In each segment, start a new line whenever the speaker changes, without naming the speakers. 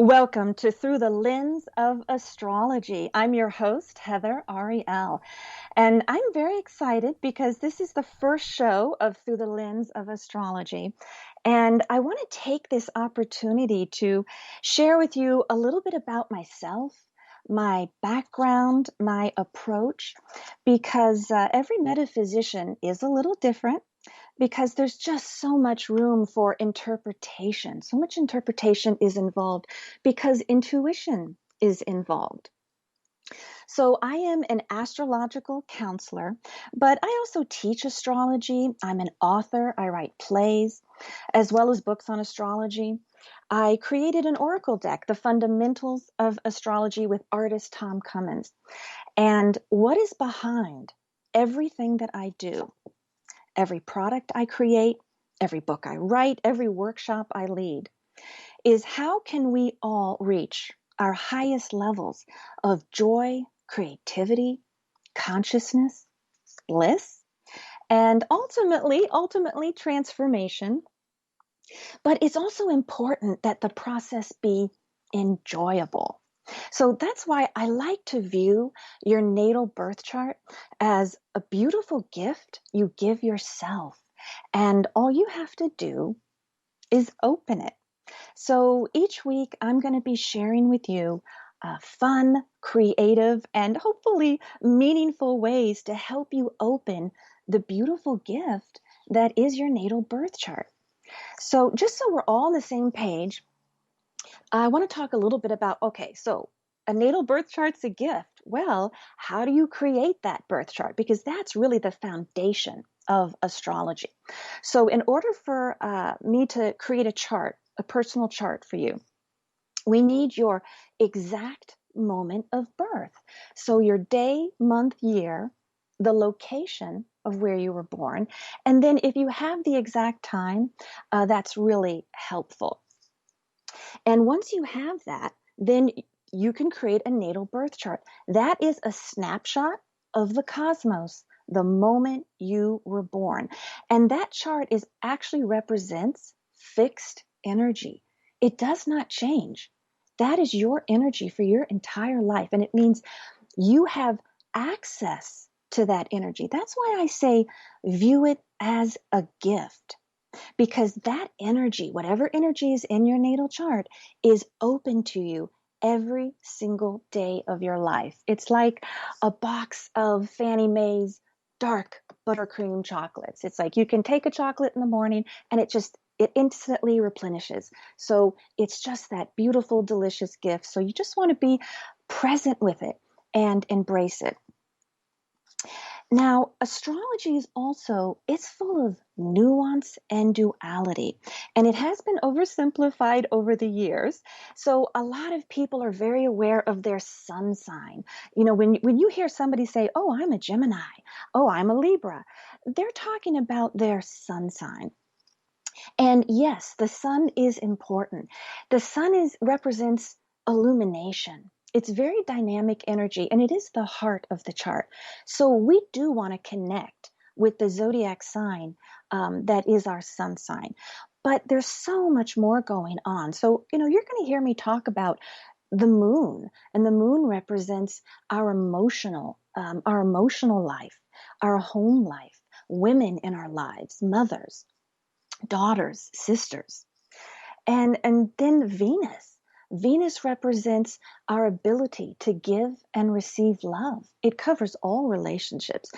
Welcome to Through the Lens of Astrology. I'm your host, Heather Arielle, and I'm very excited because this is the first show of Through the Lens of Astrology. And I want to take this opportunity to share with you a little bit about myself, my background, my approach, because every metaphysician is a little different because there's just so much room for interpretation. So much interpretation is involved because intuition is involved. So I am an astrological counselor, but I also teach astrology. I'm an author. I write plays as well as books on astrology. I created an oracle deck, The Fundamentals of Astrology with artist Tom Cummins. And what is behind everything that I do, every product I create, every book I write, every workshop I lead, is how can we all reach our highest levels of joy, creativity, consciousness, bliss, and ultimately transformation. But it's also important that the process be enjoyable. So that's why I like to view your natal birth chart as a beautiful gift you give yourself. And all you have to do is open it. So each week, I'm going to be sharing with you fun, creative, and hopefully meaningful ways to help you open the beautiful gift that is your natal birth chart. So just so we're all on the same page, I want to talk a little bit about, okay, so a natal birth chart's a gift. Well, how do you create that birth chart? Because that's really the foundation of astrology. So in order for me to create a chart, a personal chart for you, we need your exact moment of birth. So your day, month, year, the location of where you were born, and then if you have the exact time, that's really helpful. And once you have that, then you can create a natal birth chart. That is a snapshot of the cosmos, the moment you were born. And that chart is actually represents fixed energy. It does not change. That is your energy for your entire life. And it means you have access to that energy. That's why I say view it as a gift, because that energy, whatever energy is in your natal chart, is open to you every single day of your life. It's like a box of Fannie Mae's dark buttercream chocolates. It's like you can take a chocolate in the morning and it instantly replenishes. So it's just that beautiful, delicious gift. So you just want to be present with it and embrace it. Now, astrology is also, it's full of nuance and duality, and it has been oversimplified over the years. So a lot of people are very aware of their sun sign. You know, when you hear somebody say, oh, I'm a Gemini, oh, I'm a Libra, they're talking about their sun sign. And yes, the sun is important. The sun represents illumination. It's very dynamic energy, and it is the heart of the chart. So we do want to connect with the zodiac sign that is our sun sign. But there's so much more going on. So, you're going to hear me talk about the moon, and the moon represents our emotional life, our home life, women in our lives, mothers, daughters, sisters. And then Venus. Venus represents our ability to give and receive love. It covers all relationships,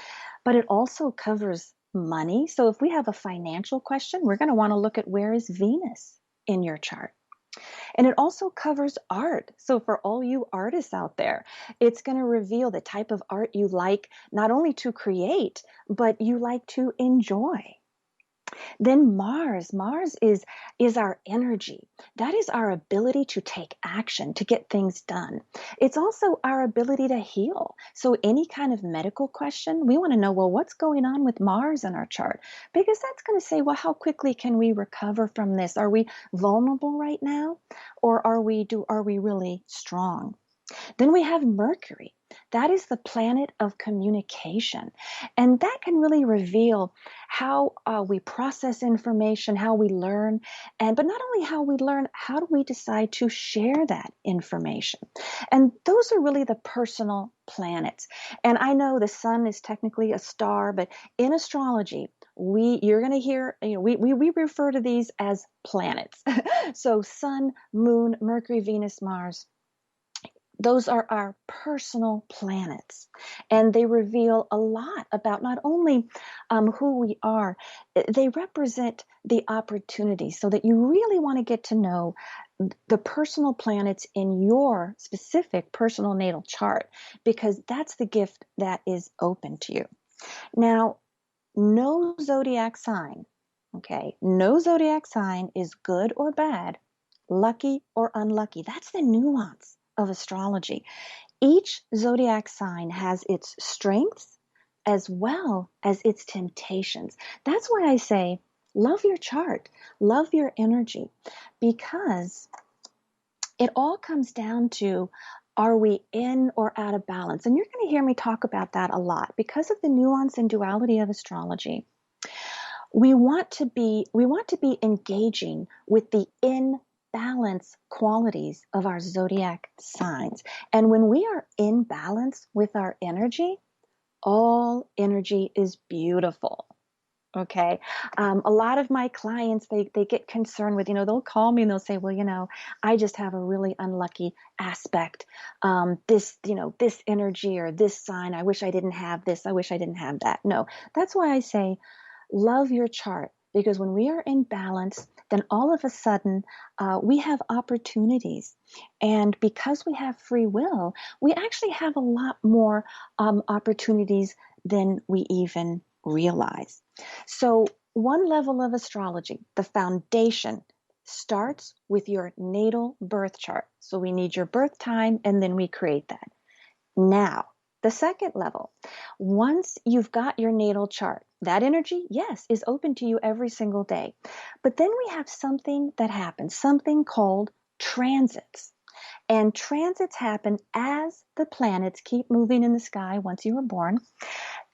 but it also covers money. So if we have a financial question, we're going to want to look at where is Venus in your chart. And it also covers art. So for all you artists out there, it's going to reveal the type of art you like, not only to create, but you like to enjoy. Then Mars is our energy. That is our ability to take action, to get things done. It's also our ability to heal. So any kind of medical question, we want to know, well, what's going on with Mars in our chart? Because that's going to say, well, how quickly can we recover from this? Are we vulnerable right now? Or are we really strong? Then we have Mercury. That is the planet of communication. And that can really reveal how we process information, how we learn, but not only how we learn, how do we decide to share that information? And those are really the personal planets. And I know the sun is technically a star, but in astrology, you're going to hear, we refer to these as planets. So sun, moon, Mercury, Venus, Mars, those are our personal planets, and they reveal a lot about not only who we are, they represent the opportunity, so that you really want to get to know the personal planets in your specific personal natal chart, because that's the gift that is open to you. Now, no zodiac sign, okay, no zodiac sign is good or bad, lucky or unlucky. That's the nuance of astrology. Each zodiac sign has its strengths as well as its temptations. That's why I say, love your chart, love your energy, because it all comes down to, are we in or out of balance? And you're going to hear me talk about that a lot because of the nuance and duality of astrology. We want to be engaging with the in balance qualities of our zodiac signs. And when we are in balance with our energy, all energy is beautiful. Okay. A lot of my clients, they get concerned with, they'll call me and they'll say, well, I just have a really unlucky aspect. This energy or this sign, I wish I didn't have this. I wish I didn't have that. No, that's why I say, love your chart, because when we are in balance, then all of a sudden we have opportunities. And because we have free will, we actually have a lot more opportunities than we even realize. So, one level of astrology, the foundation, starts with your natal birth chart. So, we need your birth time, and then we create that. Now, the second level, once you've got your natal chart, that energy, yes, is open to you every single day. But then we have something that happens, something called transits. And transits happen as the planets keep moving in the sky once you were born.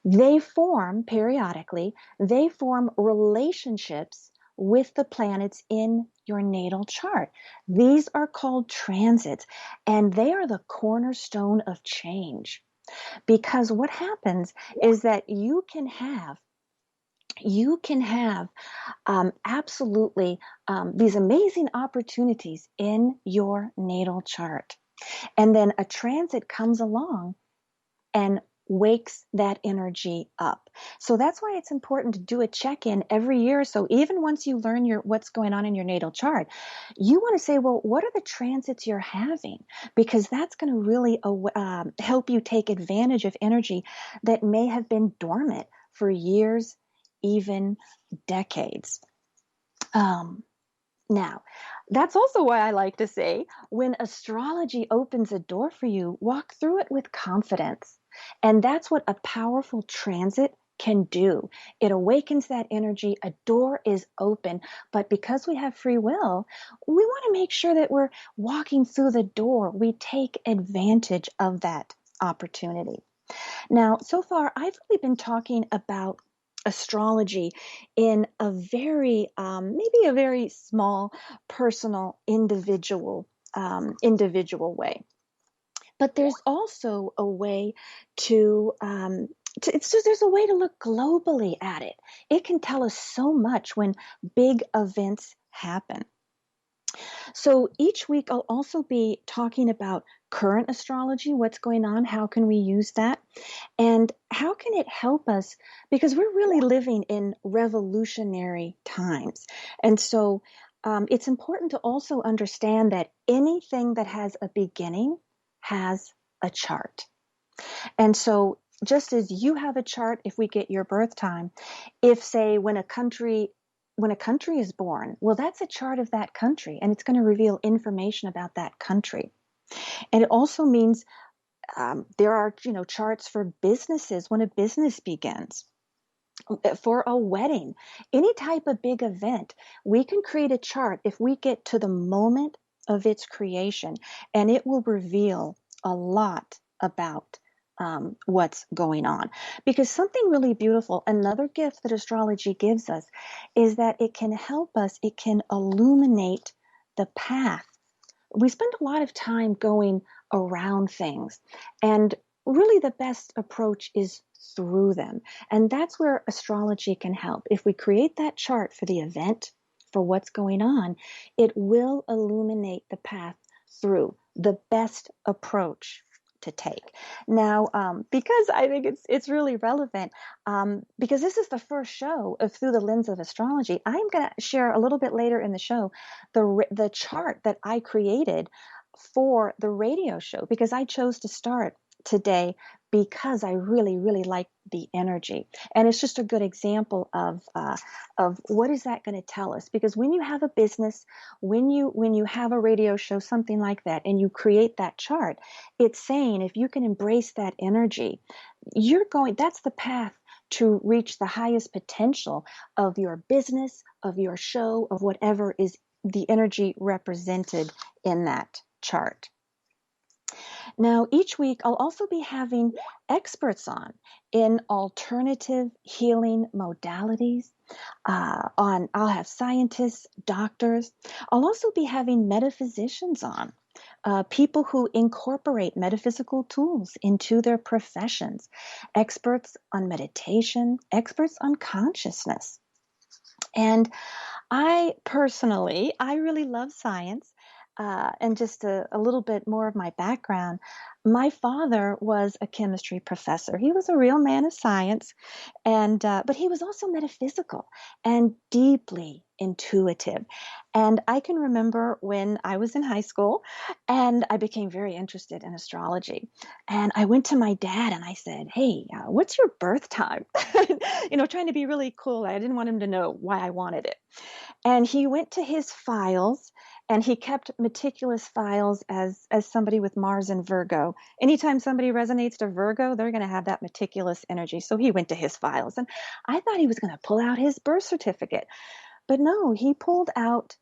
They form periodically, they form relationships with the planets in your natal chart. These are called transits, and they are the cornerstone of change. Because what happens is that you can have absolutely these amazing opportunities in your natal chart. And then a transit comes along and wakes that energy up. So that's why it's important to do a check-in every year or so. Even once you learn what's going on in your natal chart, you want to say, well, what are the transits you're having? Because that's going to really help you take advantage of energy that may have been dormant for years, even decades. Now, that's also why I like to say, when astrology opens a door for you, walk through it with confidence. And that's what a powerful transit can do. It awakens that energy. A door is open. But because we have free will, we want to make sure that we're walking through the door. We take advantage of that opportunity. Now, so far, I've really been talking about astrology in a very, maybe a very small, personal, individual way. But there's also a way there's a way to look globally at it. It can tell us so much when big events happen. So each week I'll also be talking about current astrology, what's going on, how can we use that, and how can it help us, because we're really living in revolutionary times. And so it's important to also understand that anything that has a beginning has a chart. And so just as you have a chart, if we get your birth time, if say when a country is born, well, that's a chart of that country, and it's going to reveal information about that country. And it also means there are, charts for businesses when a business begins, for a wedding, any type of big event. We can create a chart if we get to the moment of its creation, and it will reveal a lot about what's going on. Because something really beautiful, another gift that astrology gives us, is that it can help us, it can illuminate the path. We spend a lot of time going around things, and really the best approach is through them. And that's where astrology can help. If we create that chart for the event, for what's going on, it will illuminate the path through the best approach to take. Now, because I think it's really relevant, because this is the first show of Through the Lens of Astrology, I'm going to share a little bit later in the show the chart that I created for the radio show, because I chose to start today because I really, really like the energy. And it's just a good example of what is that going to tell us? Because when you have a business, when you have a radio show, something like that, and you create that chart, it's saying if you can embrace that energy, that's the path to reach the highest potential of your business, of your show, of whatever is the energy represented in that chart. Now, each week I'll also be having experts on in alternative healing modalities. I'll have scientists, doctors. I'll also be having metaphysicians on, people who incorporate metaphysical tools into their professions, experts on meditation, experts on consciousness. And I really love science. And just a little bit more of my background. My father was a chemistry professor. He was a real man of science, but he was also metaphysical and deeply intuitive. And I can remember when I was in high school and I became very interested in astrology. And I went to my dad and I said, "Hey, what's your birth time?" Trying to be really cool. I didn't want him to know why I wanted it. And he went to his files and he kept meticulous files as somebody with Mars and Virgo. Anytime somebody resonates to Virgo, they're going to have that meticulous energy. So he went to his files and I thought he was going to pull out his birth certificate. But no, he pulled out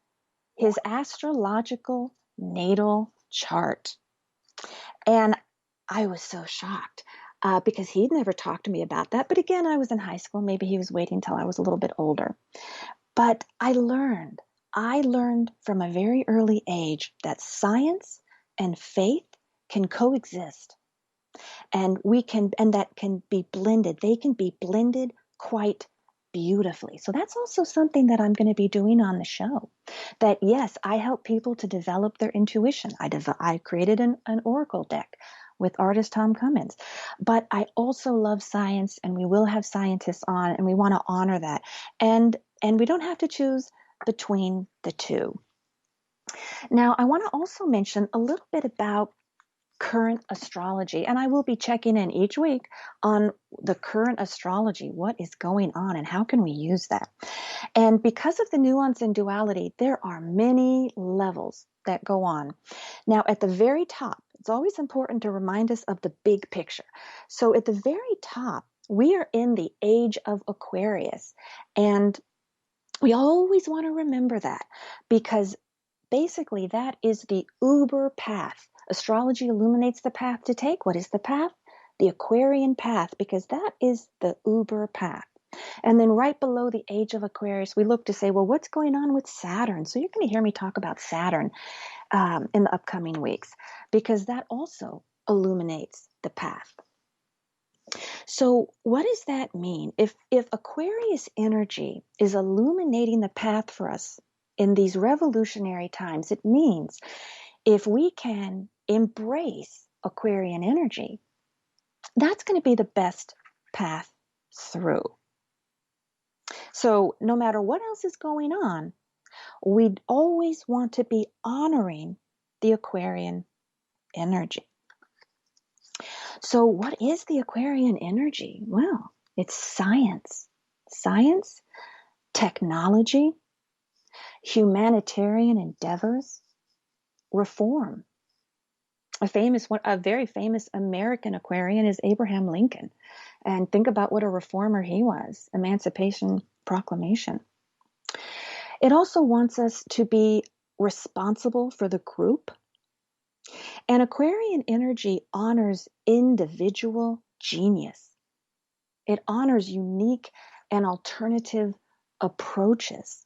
his astrological natal chart. And I was so shocked because he'd never talked to me about that. But again, I was in high school. Maybe he was waiting till I was a little bit older. But I learned from a very early age that science and faith can coexist, and that can be blended. They can be blended quite beautifully. So that's also something that I'm going to be doing on the show. That yes, I help people to develop their intuition. I created an oracle deck with artist Tom Cummins, but I also love science, and we will have scientists on, and we want to honor that. And we don't have to choose between the two. Now, I want to also mention a little bit about current astrology, and I will be checking in each week on the current astrology. What is going on and how can we use that? And because of the nuance and duality, there are many levels that go on. Now, at the very top, it's always important to remind us of the big picture. So at the very top, we are in the age of Aquarius, and we always want to remember that, because basically that is the uber path. Astrology illuminates the path to take. What is the path? The Aquarian path, because that is the uber path. And then right below the age of Aquarius, we look to say, well, what's going on with Saturn? So you're going to hear me talk about Saturn in the upcoming weeks, because that also illuminates the path. So what does that mean? If Aquarius energy is illuminating the path for us in these revolutionary times, it means if we can embrace Aquarian energy, that's going to be the best path through. So no matter what else is going on, we'd always want to be honoring the Aquarian energy. So what is the Aquarian energy? Well, it's science, technology, humanitarian endeavors, reform. A very famous American Aquarian is Abraham Lincoln. And think about what a reformer he was. Emancipation Proclamation. It also wants us to be responsible for the group. And Aquarian energy honors individual genius. It honors unique and alternative approaches.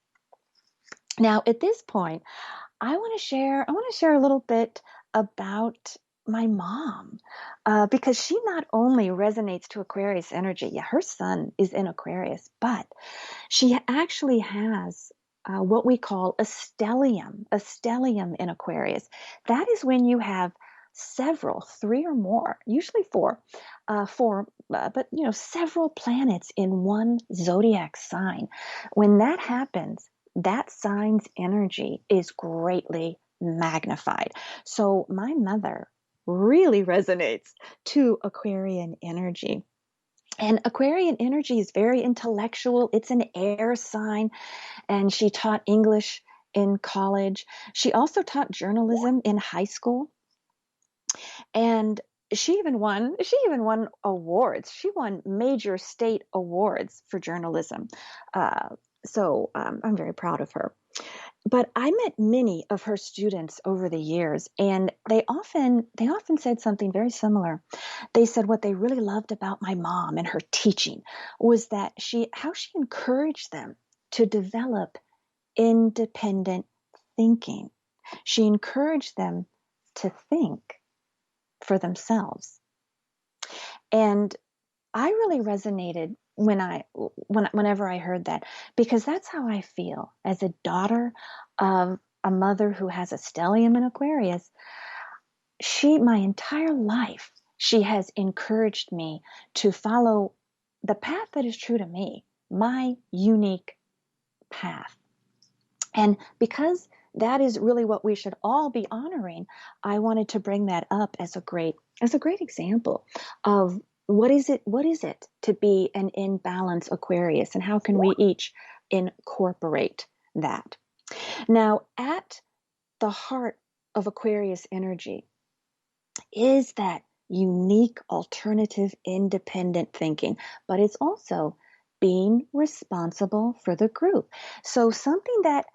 Now, at this point, I want to share a little bit about my mom, because she not only resonates to Aquarius energy. Yeah, her sun is in Aquarius, but she actually has what we call a stellium in Aquarius. That is when you have several, three or more, usually four, but several planets in one zodiac sign. When that happens, that sign's energy is greatly magnified. So my mother really resonates to Aquarian energy. And Aquarian energy is very intellectual. It's an air sign, and she taught English in college. She also taught journalism in high school, and she even won awards. She won major state awards for journalism. Uh, so I'm very proud of her. But I met many of her students over the years, and they often said something very similar. They said what they really loved about my mom and her teaching was that how she encouraged them to develop independent thinking. She encouraged them to think for themselves. And I really resonated whenever I heard that, because that's how I feel as a daughter of a mother who has a stellium in Aquarius. My entire life, she has encouraged me to follow the path that is true to me, my unique path. And because that is really what we should all be honoring, I wanted to bring that up as a great example of what is it to be an in balance Aquarius, and how can we each incorporate that. Now, at the heart of Aquarius energy is that unique, alternative, independent thinking, but it's also being responsible for the group. So something that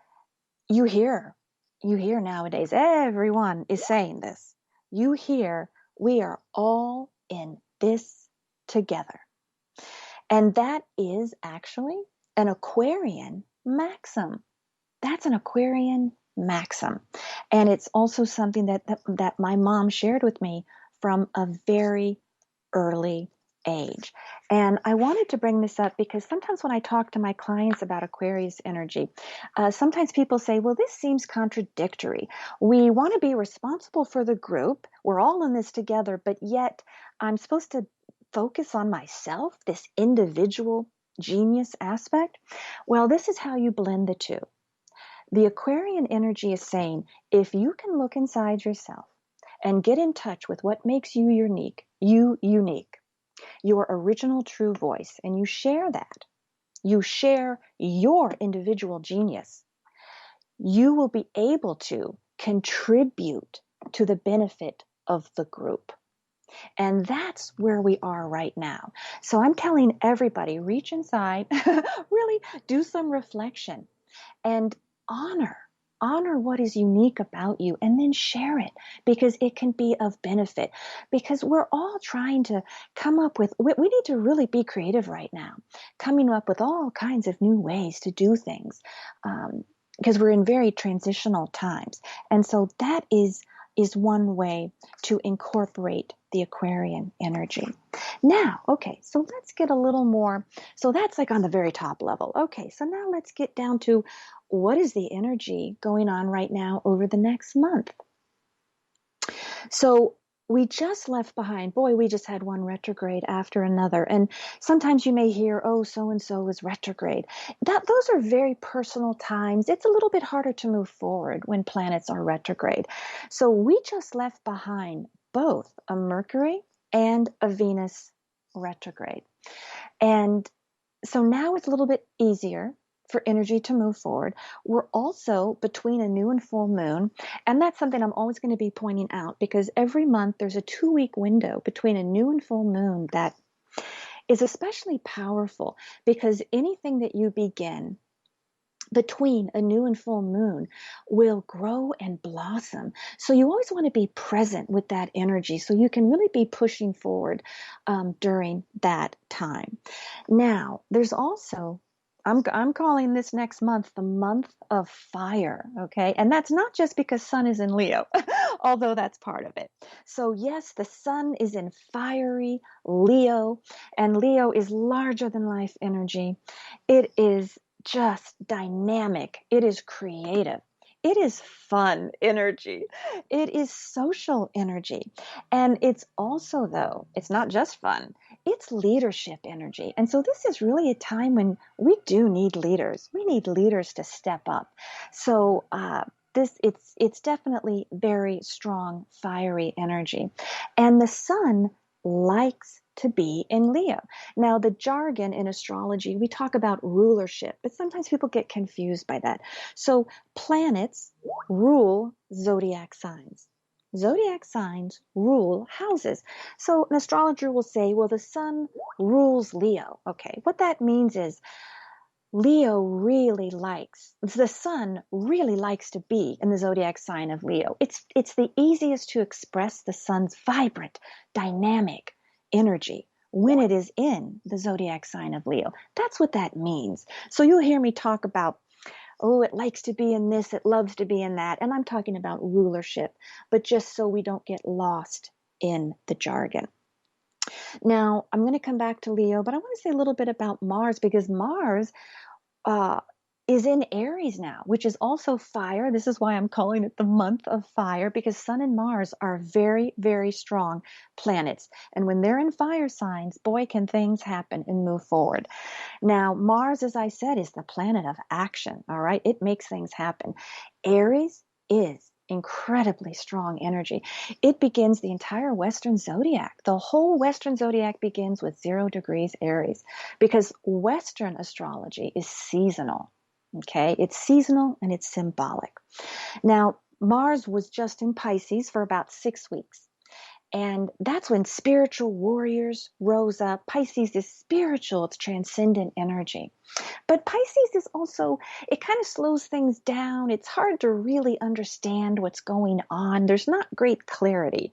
you hear, you hear nowadays, everyone is saying this. You hear, we are all in this together. And that is actually an Aquarian maxim. That's an Aquarian maxim. And it's also something that my mom shared with me from a very early age. And I wanted to bring this up because sometimes when I talk to my clients about Aquarius energy, sometimes people say, well, this seems contradictory. We want to be responsible for the group. We're all in this together, but yet I'm supposed to focus on myself, this individual genius aspect. Well, this is how you blend the two. The Aquarian energy is saying, if you can look inside yourself and get in touch with what makes you unique, your original true voice, and you share that, you share your individual genius, you will be able to contribute to the benefit of the group. And that's where we are right now. So I'm telling everybody, reach inside, really do some reflection, and honor what is unique about you, and then share it, because it can be of benefit. Because we're all trying to come up with, we need to really be creative right now, coming up with all kinds of new ways to do things, because we're in very transitional times. And so that is one way to incorporate the Aquarian energy. Now, okay, so let's get a little more. So that's like on the very top level. Okay, so now let's get down to what is the energy going on right now over the next month. So we just left behind, boy, we just had one retrograde after another. And sometimes you may hear, oh, so-and-so is retrograde. Those are very personal times. It's a little bit harder to move forward when planets are retrograde. So we just left behind both a Mercury and a Venus retrograde. And so now it's a little bit easier for energy to move forward. We're also between a new and full moon. And that's something I'm always going to be pointing out, because every month there's a 2-week window between a new and full moon that is especially powerful, because anything that you begin between a new and full moon will grow and blossom. So you always want to be present with that energy so you can really be pushing forward during that time. Now, there's also, I'm calling this next month the month of fire, okay? And that's not just because Sun is in Leo, although that's part of it. So, yes, the Sun is in fiery Leo, and Leo is larger than life energy. It is just dynamic, it is creative. It is fun energy. It is social energy. And it's also, though, it's not just fun, it's leadership energy. And so this is really a time when we do need leaders. We need leaders to step up. So it's definitely very strong, fiery energy. And the sun likes to be in Leo. Now, the jargon in astrology, we talk about rulership, but sometimes people get confused by that. So planets rule zodiac signs. Zodiac signs rule houses. So an astrologer will say, well, the sun rules Leo. Okay, what that means is the sun really likes to be in the zodiac sign of Leo. It's the easiest to express the sun's vibrant, dynamic energy when it is in the zodiac sign of Leo. That's what that means. So you'll hear me talk about, oh, it likes to be in this, it loves to be in that. And I'm talking about rulership, but just so we don't get lost in the jargon. Now, I'm going to come back to Leo, but I want to say a little bit about Mars because Mars uh, is in Aries now, which is also fire. This is why I'm calling it the month of fire, because Sun and Mars are very, very strong planets. And when they're in fire signs, boy, can things happen and move forward. Now, Mars, as I said, is the planet of action, all right? It makes things happen. Aries is incredibly strong energy. It begins the entire Western zodiac. The whole Western zodiac begins with 0 degrees Aries because Western astrology is seasonal. Okay, it's seasonal and it's symbolic. Now, Mars was just in Pisces for about 6 weeks. And that's when spiritual warriors rose up. Pisces is spiritual, it's transcendent energy. But Pisces is also, it kind of slows things down. It's hard to really understand what's going on. There's not great clarity.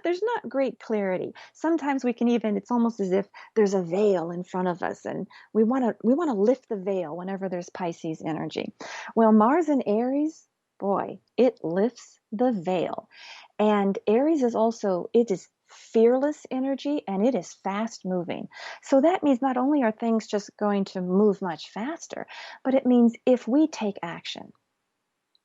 There's not great clarity. Sometimes we can even, it's almost as if there's a veil in front of us and we want to lift the veil whenever there's Pisces energy. Well, Mars in Aries, boy, it lifts the veil. And Aries is also, it is fearless energy and it is fast moving. So that means not only are things just going to move much faster, but it means if we take action,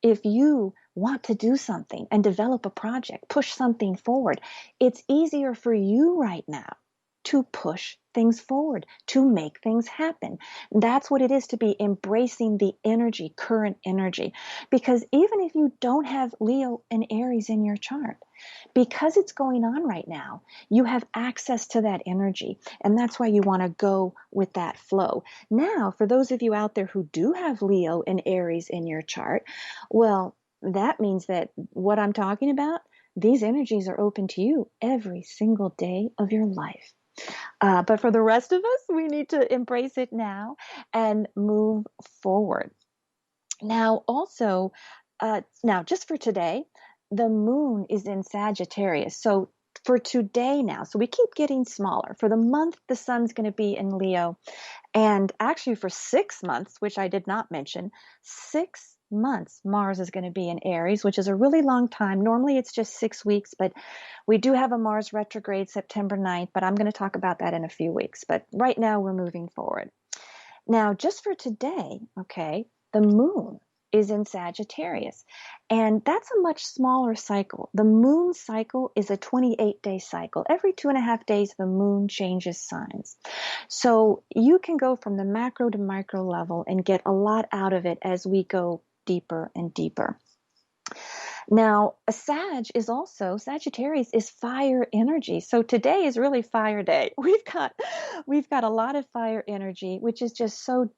if you want to do something and develop a project, push something forward, it's easier for you right now to push things forward, to make things happen. That's what it is to be embracing the energy, current energy. Because even if you don't have Leo and Aries in your chart, because it's going on right now, you have access to that energy. And that's why you want to go with that flow. Now, for those of you out there who do have Leo and Aries in your chart, well, that means that what I'm talking about, these energies are open to you every single day of your life. But for the rest of us, we need to embrace it now and move forward. Now, also, now just for today, the moon is in Sagittarius. So for today now, so we keep getting smaller. For the month, the sun's going to be in Leo. And actually for 6 months, which I did not mention, 6 months, Mars is going to be in Aries, which is a really long time. Normally it's just 6 weeks, but we do have a Mars retrograde September 9th, but I'm going to talk about that in a few weeks. But right now we're moving forward. Now, just for today, okay, the moon is in Sagittarius, and that's a much smaller cycle. The moon cycle is a 28-day cycle. Every 2.5 days, the moon changes signs. So you can go from the macro to micro level and get a lot out of it as we go deeper and deeper. Now, Sagittarius is fire energy. So today is really fire day. We've got a lot of fire energy, which is just so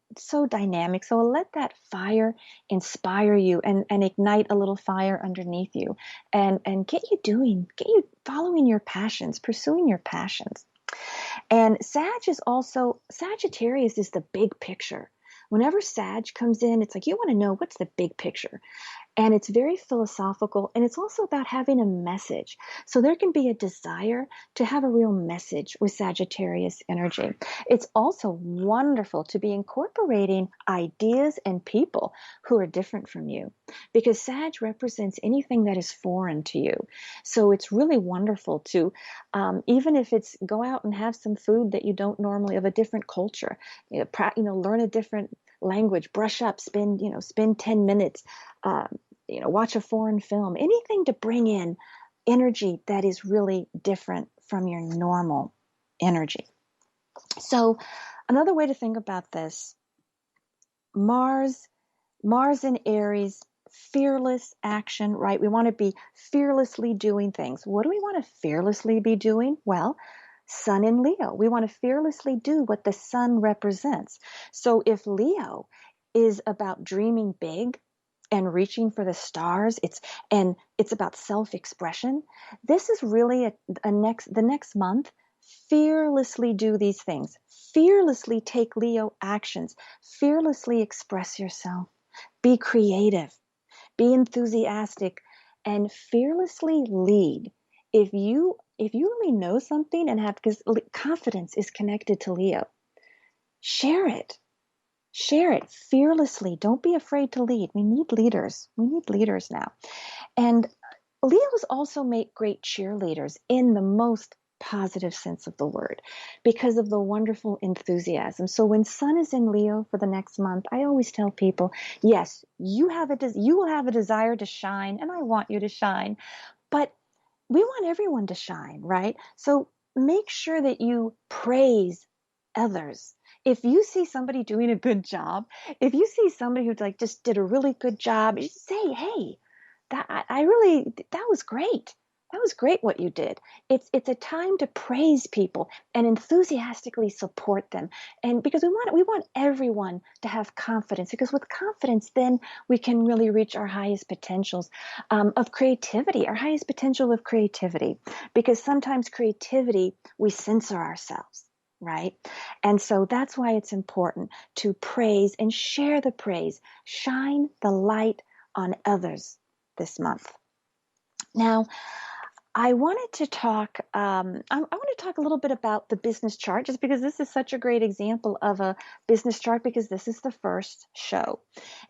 dynamic. So let that fire inspire you and ignite a little fire underneath you and get you following your passions, pursuing your passions. And Sagittarius is the big picture. Whenever Sag comes in, it's like you want to know what's the big picture. And it's very philosophical, and it's also about having a message. So there can be a desire to have a real message with Sagittarius energy. It's also wonderful to be incorporating ideas and people who are different from you, because Sag represents anything that is foreign to you. So it's really wonderful to, even if it's go out and have some food that you don't normally, of a different culture, learn a different language, brush up, spend 10 minutes, watch a foreign film, anything to bring in energy that is really different from your normal energy. So another way to think about this, Mars in Aries, fearless action, right? We want to be fearlessly doing things. What do we want to fearlessly be doing? Well, Sun in Leo. We want to fearlessly do what the sun represents. So if Leo is about dreaming big and reaching for the stars, it's about self-expression. This is really the next month. Fearlessly do these things. Fearlessly take Leo actions. Fearlessly express yourself. Be creative. Be enthusiastic, and fearlessly lead. If you really know something and have, because confidence is connected to Leo, share it. Share it fearlessly. Don't be afraid to lead. We need leaders. We need leaders now. And Leos also make great cheerleaders in the most positive sense of the word because of the wonderful enthusiasm. So when Sun is in Leo for the next month, I always tell people, yes, you will have a desire to shine, and I want you to shine, but we want everyone to shine, right? So make sure that you praise others. If you see somebody doing a good job, if you see somebody who just did a really good job, you say, hey, that was great. That was great what you did. It's a time to praise people and enthusiastically support them. And because we want everyone to have confidence, because with confidence, then we can really reach our highest potentials of creativity, our highest potential of creativity. Because sometimes creativity, we censor ourselves, right? And so that's why it's important to praise and share the praise, shine the light on others this month. Now, I wanted to talk. I want to talk a little bit about the business chart, just because this is such a great example of a business chart. Because this is the first show,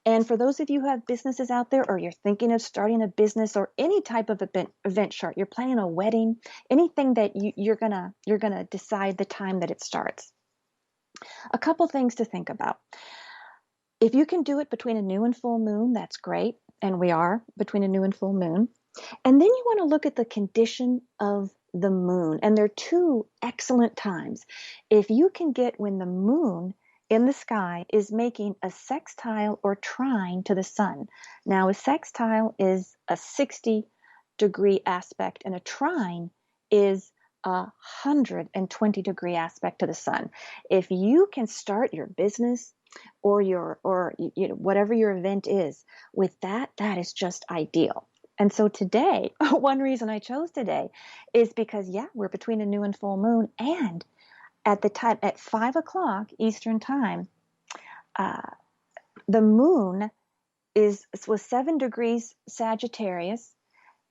and for those of you who have businesses out there, or you're thinking of starting a business, or any type of event chart, you're planning a wedding, anything that you're gonna decide the time that it starts. A couple things to think about. If you can do it between a new and full moon, that's great. And we are between a new and full moon. And then you want to look at the condition of the moon. And there are two excellent times. If you can get when the moon in the sky is making a sextile or trine to the sun. Now, a sextile is a 60-degree aspect, and a trine is a 120-degree aspect to the sun. If you can start your business or whatever your event is with that is just ideal. And so today, one reason I chose today is because we're between a new and full moon, and at the time at 5 o'clock Eastern time, the moon was 7 degrees Sagittarius,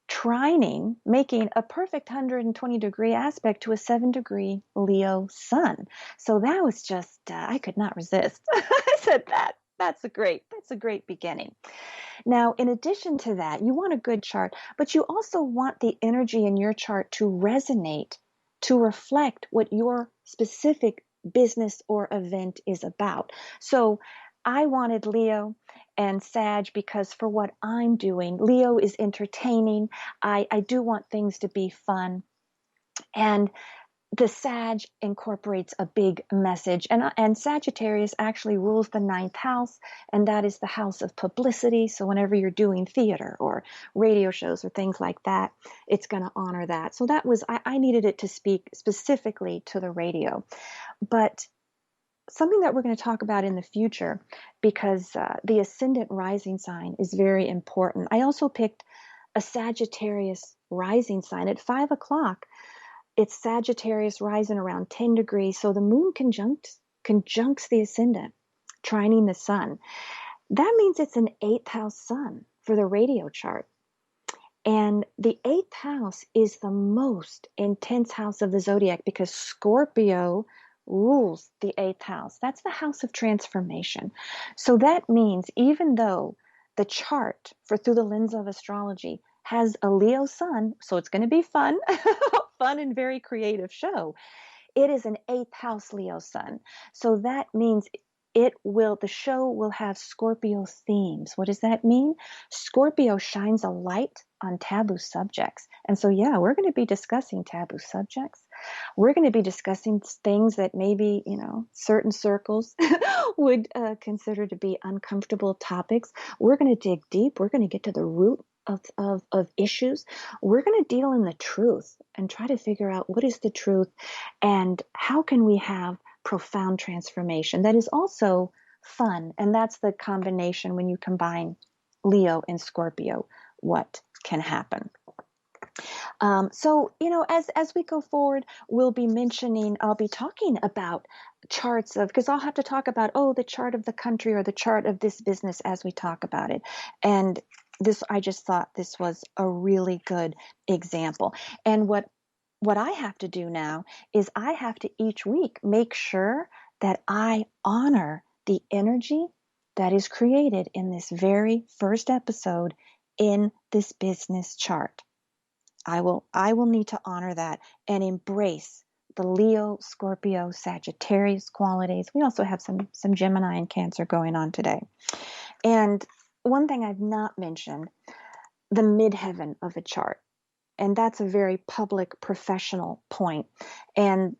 trining, making a perfect 120-degree aspect to a 7-degree Leo sun. So that was just, I could not resist. I said that's a great beginning. Now, in addition to that, you want a good chart, but you also want the energy in your chart to resonate, to reflect what your specific business or event is about. So I wanted Leo and Sag because for what I'm doing, Leo is entertaining. I do want things to be fun. And the Sag incorporates a big message, and Sagittarius actually rules the ninth house, and that is the house of publicity. So whenever you're doing theater or radio shows or things like that, it's going to honor that. So that was, I needed it to speak specifically to the radio. But something that we're going to talk about in the future, because the ascendant rising sign is very important. I also picked a Sagittarius rising sign at 5 o'clock. It's Sagittarius rising around 10 degrees. So the moon conjuncts the ascendant, trining the sun. That means it's an eighth house sun for the radio chart. And the eighth house is the most intense house of the zodiac because Scorpio rules the eighth house. That's the house of transformation. So that means even though the chart for Through the Lens of Astrology has a Leo sun, so it's going to be fun, fun and very creative show. It is an eighth house Leo sun. So that means the show will have Scorpio themes. What does that mean? Scorpio shines a light on taboo subjects. And so, yeah, we're going to be discussing taboo subjects. We're going to be discussing things that maybe, certain circles would consider to be uncomfortable topics. We're going to dig deep. We're going to get to the root of issues. We're going to deal in the truth and try to figure out what is the truth and how can we have profound transformation that is also fun. And that's the combination when you combine Leo and Scorpio, what can happen. So, as we go forward, I'll be talking about charts because I'll have to talk about, the chart of the country or the chart of this business as we talk about it. And I just thought this was a really good example. And what I have to do now is I have to each week make sure that I honor the energy that is created in this very first episode in this business chart. I will need to honor that and embrace the Leo, Scorpio, Sagittarius qualities. We also have some Gemini and Cancer going on today. And one thing I've not mentioned, the midheaven of a chart. And that's a very public, professional point. And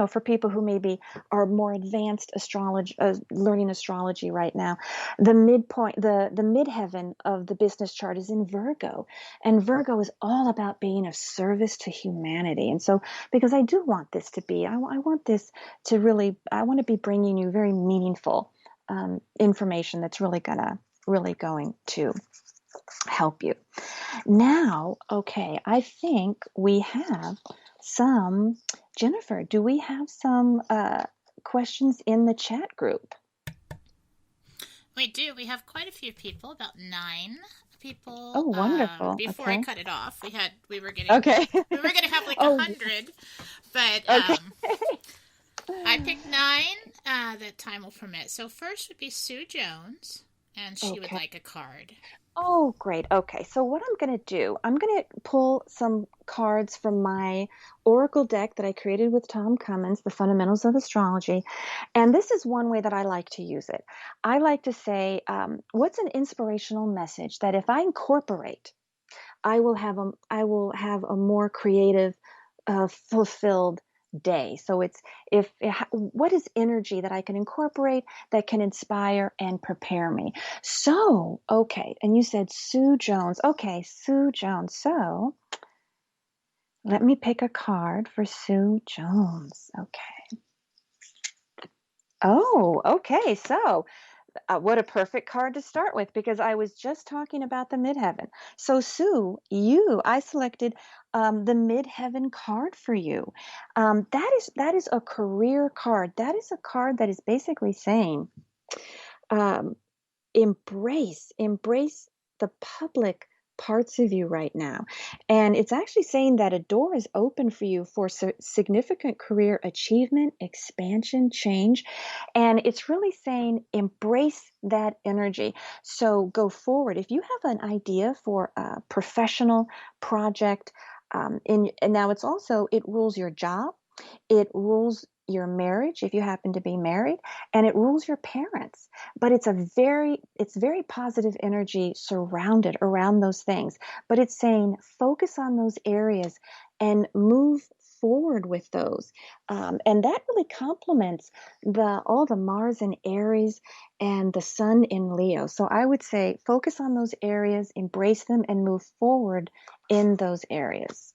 for people who maybe are more advanced astrology, learning astrology right now, the midheaven of the business chart is in Virgo, and Virgo is all about being of service to humanity. And so, because I do want this to be, I want to be bringing you very meaningful information that's really going to help you. Now, okay, I think we have some. Jennifer, do we have some questions in the chat group?
We do. We have quite a few people, about 9 people.
Oh, wonderful.
Before
Okay.
I cut it off, we were getting
Okay.
we were going to have like
Oh,
100, but
okay.
I picked 9 that time will permit. So first would be Sue Jones, and she would
Okay.
like a card.
Oh, great. Okay. So what I'm going to do, I'm going to pull some cards from my Oracle deck that I created with Tom Cummins, The Fundamentals of Astrology. And this is one way that I like to use it. I like to say, what's an inspirational message that if I incorporate, I will have a more creative, fulfilled day. So what is energy that I can incorporate that can inspire and prepare me? So, okay. And you said Sue Jones. Okay, Sue Jones. So let me pick a card for Sue Jones. Okay. Oh, okay. So what a perfect card to start with, because I was just talking about the midheaven. So Sue, I selected the midheaven card for you. That is a career card. That is a card that is basically saying, um, embrace the public parts of you right now. And it's actually saying that a door is open for you for significant career achievement, expansion, change. And it's really saying embrace that energy. So go forward. If you have an idea for a professional project, and now it rules your job, it rules your marriage if you happen to be married, and it rules your parents. But it's very positive energy surrounded around those things. But it's saying focus on those areas and move forward with those. And that really complements all the Mars in Aries and the Sun in Leo. So I would say focus on those areas, embrace them, and move forward in those areas.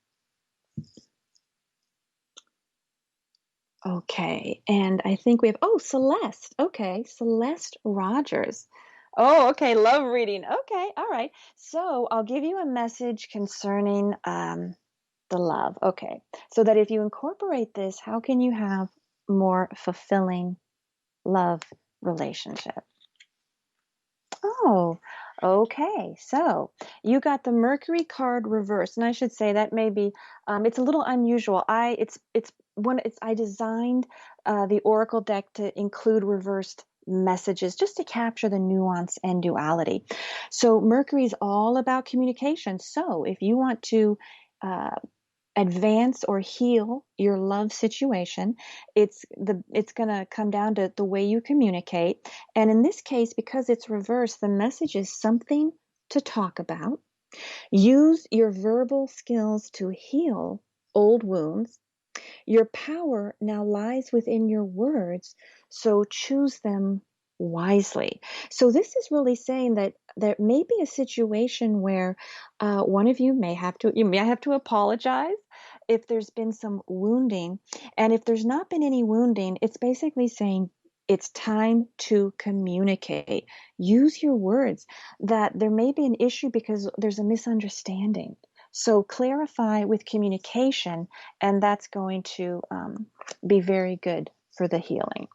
Okay, and I think we have, Celeste. Okay, Celeste Rogers. Oh, okay, love reading. Okay, all right. So I'll give you a message concerning the love. Okay, so that if you incorporate this, how can you have more fulfilling love relationship? Oh, okay. So you got the Mercury card reversed, and I should say that maybe it's a little unusual. I designed the Oracle deck to include reversed messages just to capture the nuance and duality. So Mercury is all about communication. So if you want to uh, advance or heal your love situation, it's going to come down to the way you communicate. And in this case, because it's reversed, the message is something to talk about. Use your verbal skills to heal old wounds. Your power now lies within your words, so choose them wisely. So this is really saying that there may be a situation where one of you may have to apologize if there's been some wounding, and if there's not been any wounding, it's basically saying it's time to communicate. Use your words. That there may be an issue because there's a misunderstanding. So clarify with communication, and that's going to be very good for the healing.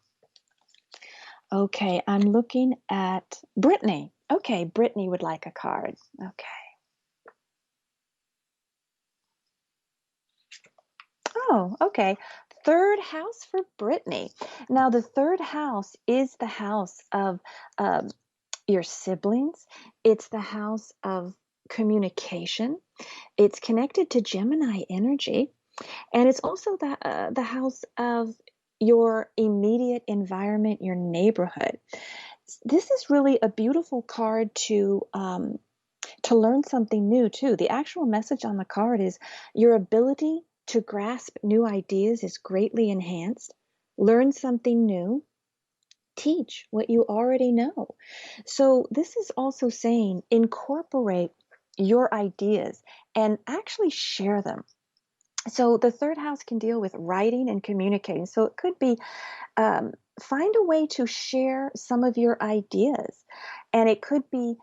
Okay, I'm looking at Brittany. Okay, Brittany would like a card. Okay. Oh, okay. Third house for Brittany. Now, the third house is the house of um, your siblings. It's the house of communication. It's connected to Gemini energy. And it's also the house of your immediate environment, your neighborhood. This is really a beautiful card to learn something new too. The actual message on the card is your ability to grasp new ideas is greatly enhanced. Learn something new. Teach what you already know. So this is also saying incorporate your ideas and actually share them. So the third house can deal with writing and communicating. So it could be find a way to share some of your ideas. And it could be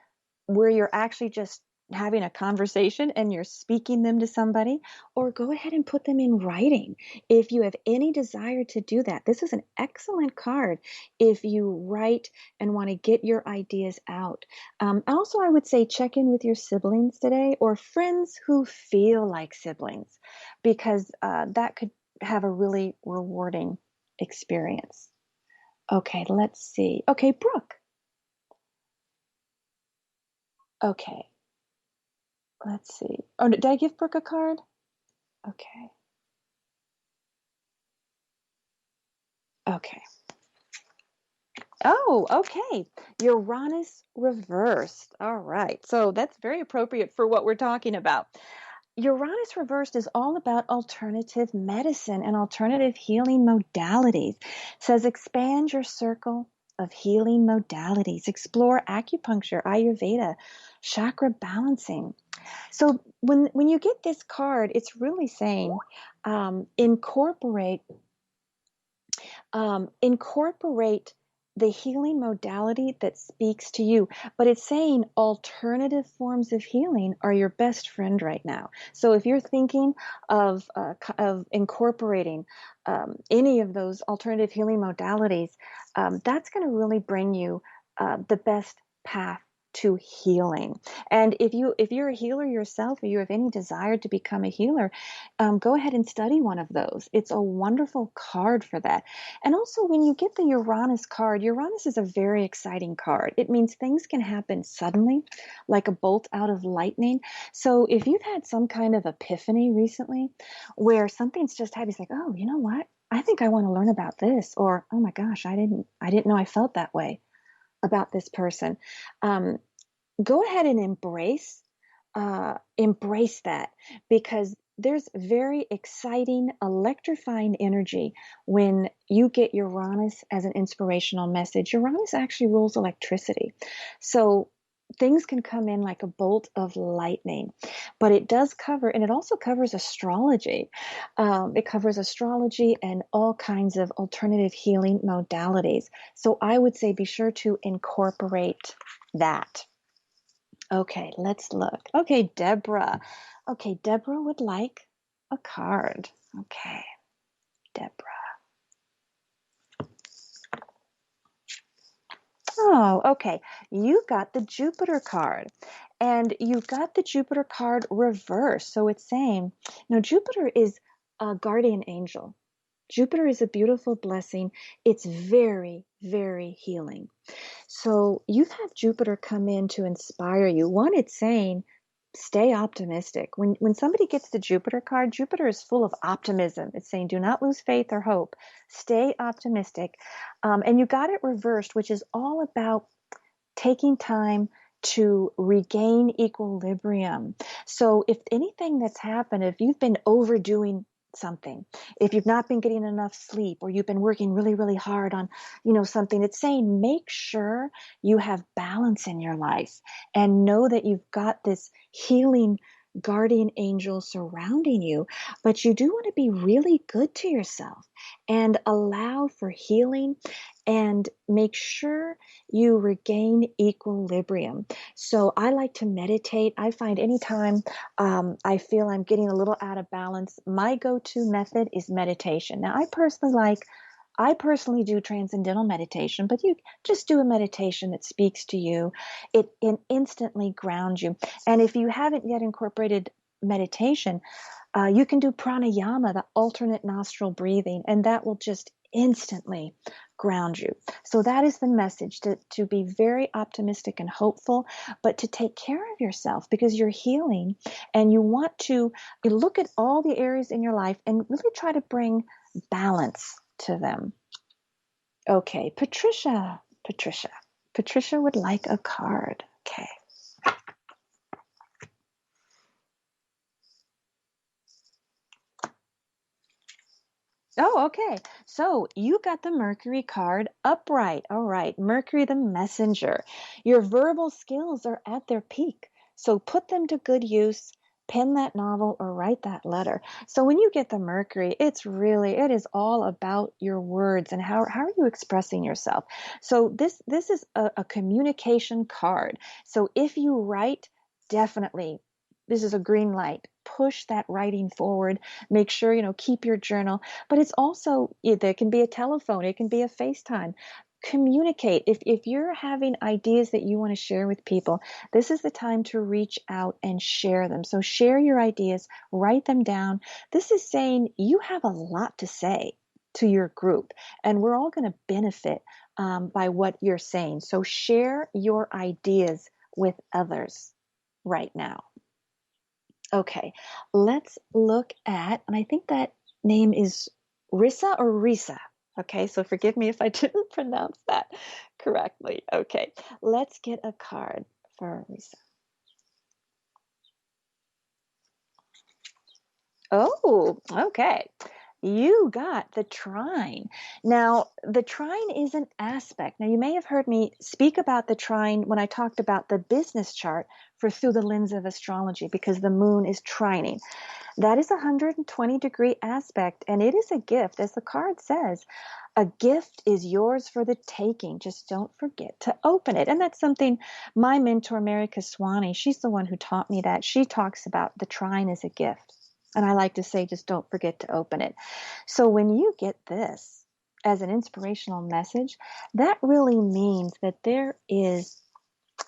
where you're actually just having a conversation and you're speaking them to somebody, or go ahead and put them in writing if you have any desire to do that. This is an excellent card if you write and want to get your ideas out. Also, I would say check in with your siblings today, or friends who feel like siblings, because that could have a really rewarding experience. Okay, let's see. Okay, Brooke. Okay, let's see. Oh, did I give Brooke a card? Okay. Okay. Oh, okay. Uranus reversed. All right. So that's very appropriate for what we're talking about. Uranus reversed is all about alternative medicine and alternative healing modalities. It says expand your circle of healing modalities. Explore acupuncture, Ayurveda, chakra balancing. So when you get this card, it's really saying incorporate the healing modality that speaks to you. But it's saying alternative forms of healing are your best friend right now. So if you're thinking of incorporating any of those alternative healing modalities, that's going to really bring you the best path to healing. And if you're a healer yourself, or you have any desire to become a healer, go ahead and study one of those. It's a wonderful card for that. And also, when you get the Uranus card, Uranus is a very exciting card. It means things can happen suddenly, like a bolt out of lightning. So if you've had some kind of epiphany recently where something's just happened, it's like, oh, you know what? I think I want to learn about this, or oh my gosh, I didn't know I felt that way about this person. Um, Go ahead and embrace that, because there's very exciting, electrifying energy when you get Uranus as an inspirational message. Uranus actually rules electricity. So things can come in like a bolt of lightning, but it does cover, and it also covers astrology. It covers astrology and all kinds of alternative healing modalities. So I would say be sure to incorporate that. Okay, let's look. Okay, Deborah. Okay, Deborah would like a card. Okay, Deborah. Oh, okay. You got the Jupiter card, and you got the Jupiter card reversed. So it's saying, now Jupiter is a guardian angel. Jupiter is a beautiful blessing. It's very, very healing. So you've had Jupiter come in to inspire you. One, it's saying, stay optimistic. When somebody gets the Jupiter card, Jupiter is full of optimism. It's saying, do not lose faith or hope. Stay optimistic. And you got it reversed, which is all about taking time to regain equilibrium. So if anything that's happened, if you've been overdoing something, if you've not been getting enough sleep, or you've been working really, really hard on, something, it's saying make sure you have balance in your life and know that you've got this healing guardian angel surrounding you, but you do want to be really good to yourself and allow for healing and make sure you regain equilibrium. So I like to meditate. I find anytime I feel I'm getting a little out of balance, my go-to method is meditation. Now, I personally do transcendental meditation, but you just do a meditation that speaks to you. It instantly grounds you. And if you haven't yet incorporated meditation, you can do pranayama, the alternate nostril breathing, and that will just instantly ground you. So that is the message, to be very optimistic and hopeful, but to take care of yourself because you're healing and you want to look at all the areas in your life and really try to bring balance to them. Okay, Patricia would like a card. Okay. Oh, okay. So you got the Mercury card upright. All right. Mercury the messenger. Your verbal skills are at their peak. So put them to good use. Pen that novel or write that letter. So when you get the Mercury, it is all about your words and how are you expressing yourself. So this is a communication card. So if you write, definitely this is a green light. Push that writing forward. Make sure, keep your journal, but it's also, there can be a telephone, it can be a FaceTime. Communicate. If you're having ideas that you want to share with people, this is the time to reach out and share them. So share your ideas, write them down. This is saying you have a lot to say to your group, and we're all going to benefit by what you're saying. So share your ideas with others right now. Okay, let's look at, and I think that name is Rissa or Risa. Okay, so forgive me if I didn't pronounce that correctly. Okay, let's get a card for Risa. Oh, okay. You got the trine. Now, the trine is an aspect. Now, you may have heard me speak about the trine when I talked about the business chart for Through the Lens of Astrology, because the moon is trining. That is a 120-degree aspect, and it is a gift. As the card says, a gift is yours for the taking. Just don't forget to open it. And that's something my mentor, Mary Kaswani, she's the one who taught me that. She talks about the trine as a gift. And I like to say, just don't forget to open it. So when you get this as an inspirational message, that really means that there is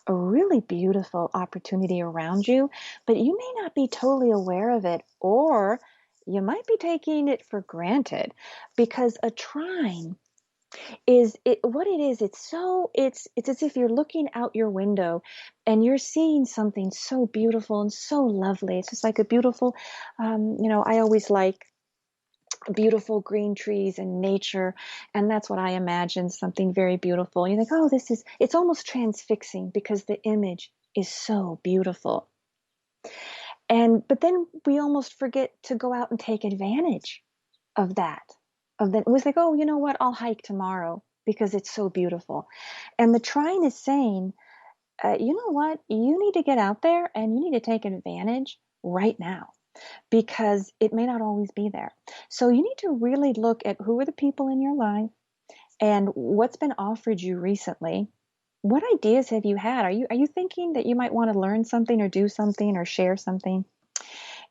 a really beautiful opportunity around you, but you may not be totally aware of it, or you might be taking it for granted, because a trine is what it is. It's as if you're looking out your window and you're seeing something so beautiful and so lovely. It's just like a beautiful, I always like beautiful green trees and nature, and that's what I imagine, something very beautiful. You think, oh, it's almost transfixing because the image is so beautiful. But then we almost forget to go out and take advantage of that. It was like, oh, you know what? I'll hike tomorrow because it's so beautiful. And the trine is saying, you know what? You need to get out there and you need to take advantage right now, because it may not always be there. So you need to really look at who are the people in your life and what's been offered you recently. What ideas have you had? Are you thinking that you might want to learn something or do something or share something?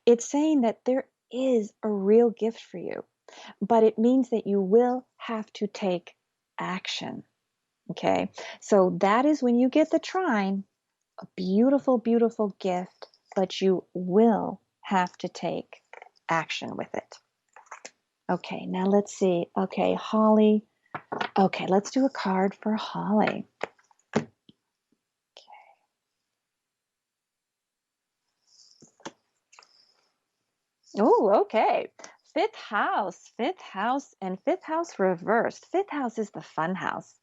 It's saying that there is a real gift for you, but it means that you will have to take action. Okay. So that is when you get the trine, a beautiful, beautiful gift, but you will have to take action with it. Okay, now let's see. Okay, Holly. Okay, let's do a card for Holly. Oh, okay. Fifth house, and fifth house reversed. Fifth house is the fun house.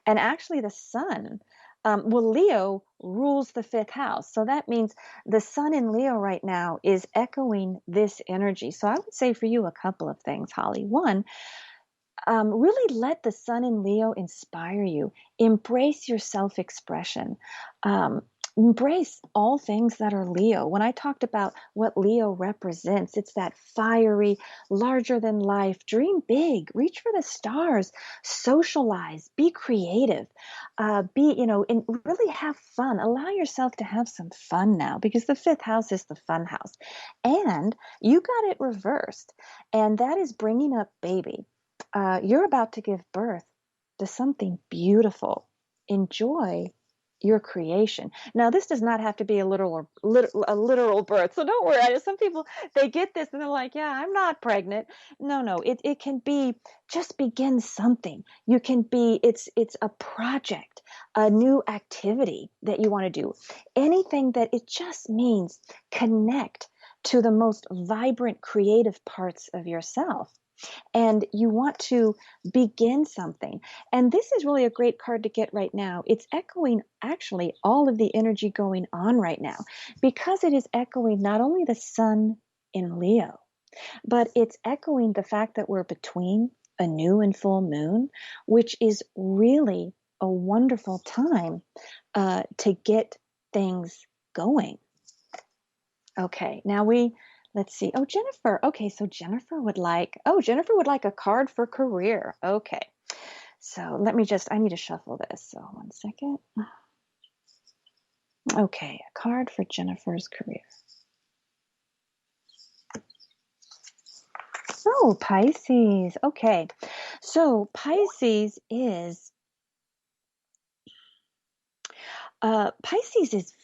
And actually, the sun, well, Leo rules the fifth house. So that means the sun in Leo right now is echoing this energy. So I would say for you a couple of things, Holly. One, really let the sun in Leo inspire you. Embrace your self expression. Embrace all things that are Leo. When I talked about what Leo represents, it's that fiery, larger than life, dream big, reach for the stars, socialize, be creative, and really have fun. Allow yourself to have some fun now because the fifth house is the fun house. And you got it reversed, and that is bringing up baby. You're about to give birth to something beautiful. Enjoy your creation. Now, this does not have to be a literal birth. So don't worry. Some people, they get this and they're like, yeah, I'm not pregnant. No, it can be just begin something. It's a project, a new activity that you want to do. Anything that it just means connect to the most vibrant creative parts of yourself, and you want to begin something. And this is really a great card to get right now. It's echoing actually all of the energy going on right now because it is echoing not only the sun in Leo, but it's echoing the fact that we're between a new and full moon, which is really a wonderful time to get things going. Okay, now let's see. Oh, Jennifer. Okay, so Jennifer would like a card for career. Okay. So I need to shuffle this. So 1 second. Okay, a card for Jennifer's career. Oh, Pisces. Okay. So Pisces is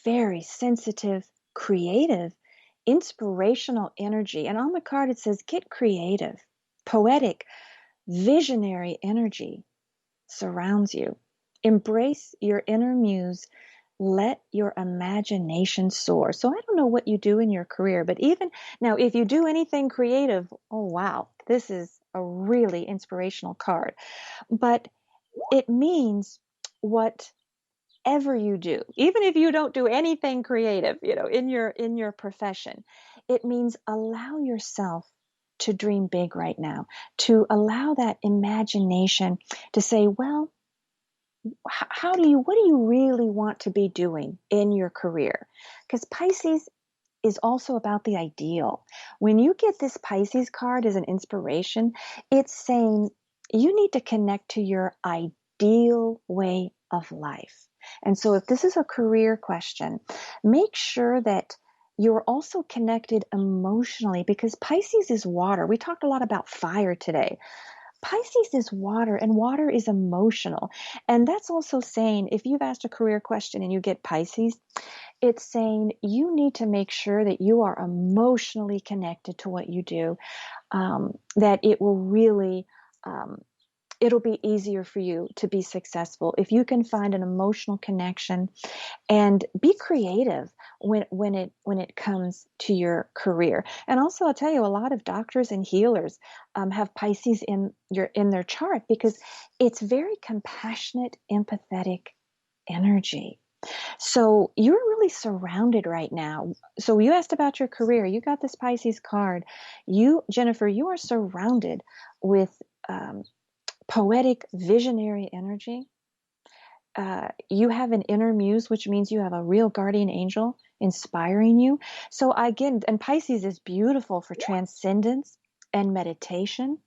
very sensitive, creative, inspirational energy. And on the card it says get creative, poetic, visionary energy surrounds you. Embrace your inner muse. Let your imagination soar. So I don't know what you do in your career, but even now, if you do anything creative, oh wow, this is a really inspirational card. But it means whatever you do, even if you don't do anything creative, in your profession, it means allow yourself to dream big right now, to allow that imagination to say, well, what do you really want to be doing in your career? Because Pisces is also about the ideal. When you get this Pisces card as an inspiration, it's saying you need to connect to your ideal way of life. And so if this is a career question, make sure that you're also connected emotionally because Pisces is water. We talked a lot about fire today. Pisces is water, and water is emotional. And that's also saying if you've asked a career question and you get Pisces, it's saying you need to make sure that you are emotionally connected to what you do, that it will really, it'll be easier for you to be successful if you can find an emotional connection and be creative when it comes to your career. And also, I'll tell you, a lot of doctors and healers have Pisces in their chart because it's very compassionate, empathetic energy. So you're really surrounded right now. So you asked about your career. You got this Pisces card. Jennifer, you are surrounded with poetic, visionary energy. You have an inner muse, which means you have a real guardian angel inspiring you. So again, and Pisces is beautiful for transcendence and meditation.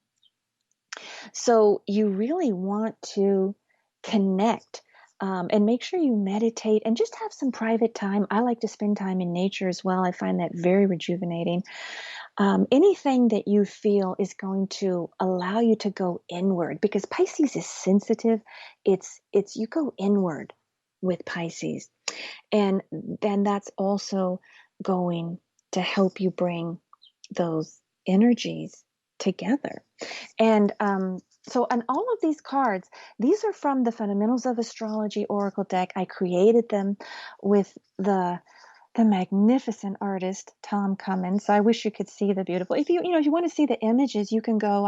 So you really want to connect and make sure you meditate and just have some private time. I like to spend time in nature as well. I find that very rejuvenating. anything that you feel is going to allow you to go inward, because Pisces is sensitive. It's you go inward with Pisces, and then that's also going to help you bring those energies together. And so, on all of these cards, these are from the Fundamentals of Astrology Oracle deck. I created them with the magnificent artist Tom Cummins. I wish you could see the beautiful. If if you want to see the images, you can go.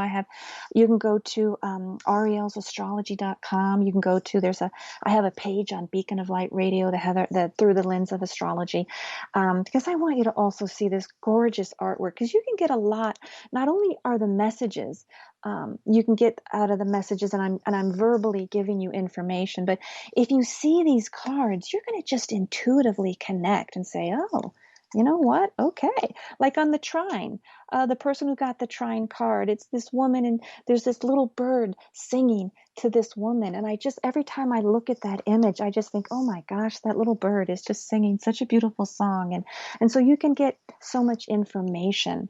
You can go to ariellesastrology.com. You can go to I have a page on Beacon of Light Radio, the Through the Lens of Astrology, because I want you to also see this gorgeous artwork, because you can get a lot. Not only are the messages you can get out of the messages, and I'm verbally giving you information, but if you see these cards, you're going to just intuitively connect and say, oh, you know what? Okay. Like on the trine, the person who got the trine card, it's this woman, and there's this little bird singing to this woman. And every time I look at that image, I just think, oh my gosh, that little bird is just singing such a beautiful song. And so you can get so much information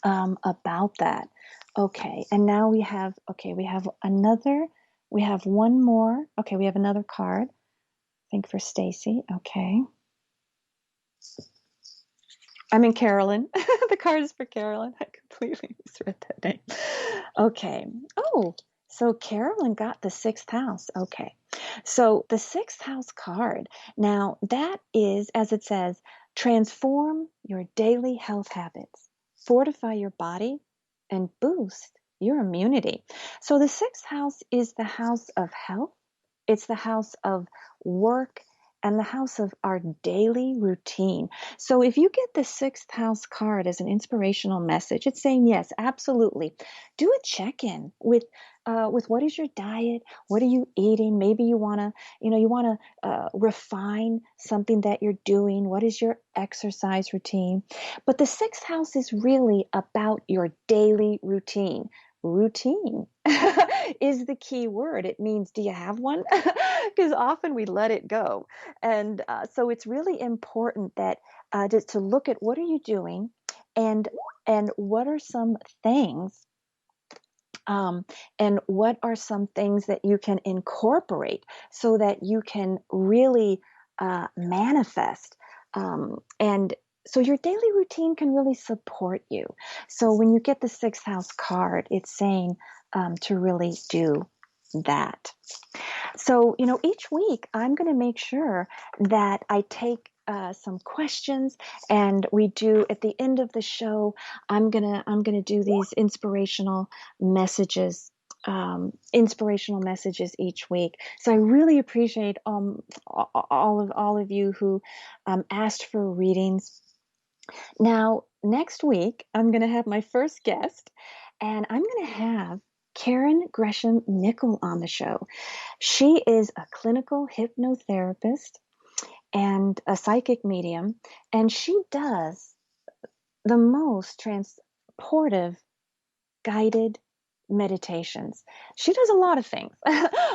about that. Okay, and now we have one more. Okay, we have another card, I think for Stacy. Okay. I mean, Carolyn. The card is for Carolyn. I completely misread that name. Okay. Oh, so Carolyn got the 6th house. Okay. So the 6th house card. Now, that is, as it says, transform your daily health habits, fortify your body, and boost your immunity. So the 6th house is the house of health. It's the house of work and the house of our daily routine. So if you get the 6th house card as an inspirational message, it's saying, yes, absolutely. Do a check-in with what is your diet? What are you eating? Maybe you want to refine something that you're doing. What is your exercise routine? But the 6th house is really about your daily routine. Routine is the key word. It means, do you have one? Because often we let it go. And so it's really important that to look at what are you doing, and what are some things, and what are some things that you can incorporate so that you can really manifest. And so your daily routine can really support you. So when you get the 6th house card, it's saying to really do that. So, each week I'm going to make sure that I take some questions, and we do at the end of the show. I'm gonna do these inspirational messages. Inspirational messages each week. So I really appreciate all of you who asked for readings. Now, next week I'm going to have my first guest, and I'm going to have Karen Gresham Nickel on the show. She is a clinical hypnotherapist and a psychic medium, and she does the most transportive guided meditations. She does a lot of things,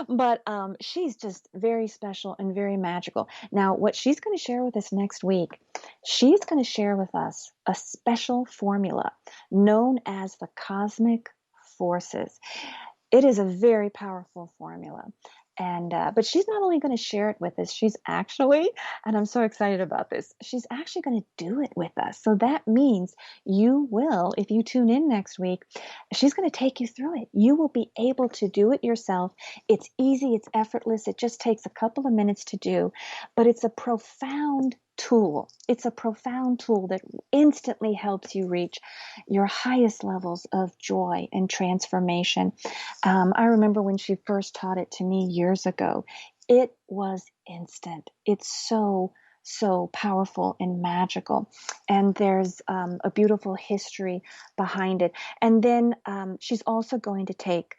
but she's just very special and very magical. Now, what she's going to share with us next week, she's going to share with us a special formula known as the cosmic forces. It is a very powerful formula. And but she's not only going to share it with us, she's actually, and I'm so excited about this, she's actually going to do it with us. So that means you will, if you tune in next week, she's going to take you through it. You will be able to do it yourself. It's easy, it's effortless. It just takes a couple of minutes to do, but it's a profound tool. It's a profound tool that instantly helps you reach your highest levels of joy and transformation. I remember when she first taught it to me years ago. It was instant. It's so powerful and magical. And there's a beautiful history behind it. And then she's also going to take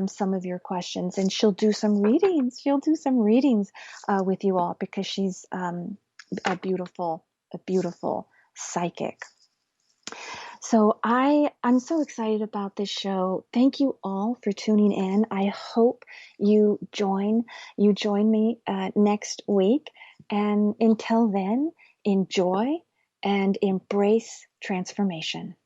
some of your questions, and she'll do some readings. She'll do some readings with you all, because she's a beautiful psychic. So I'm so excited about this show. Thank you all for tuning in. I hope you join me next week. And until then, enjoy and embrace transformation.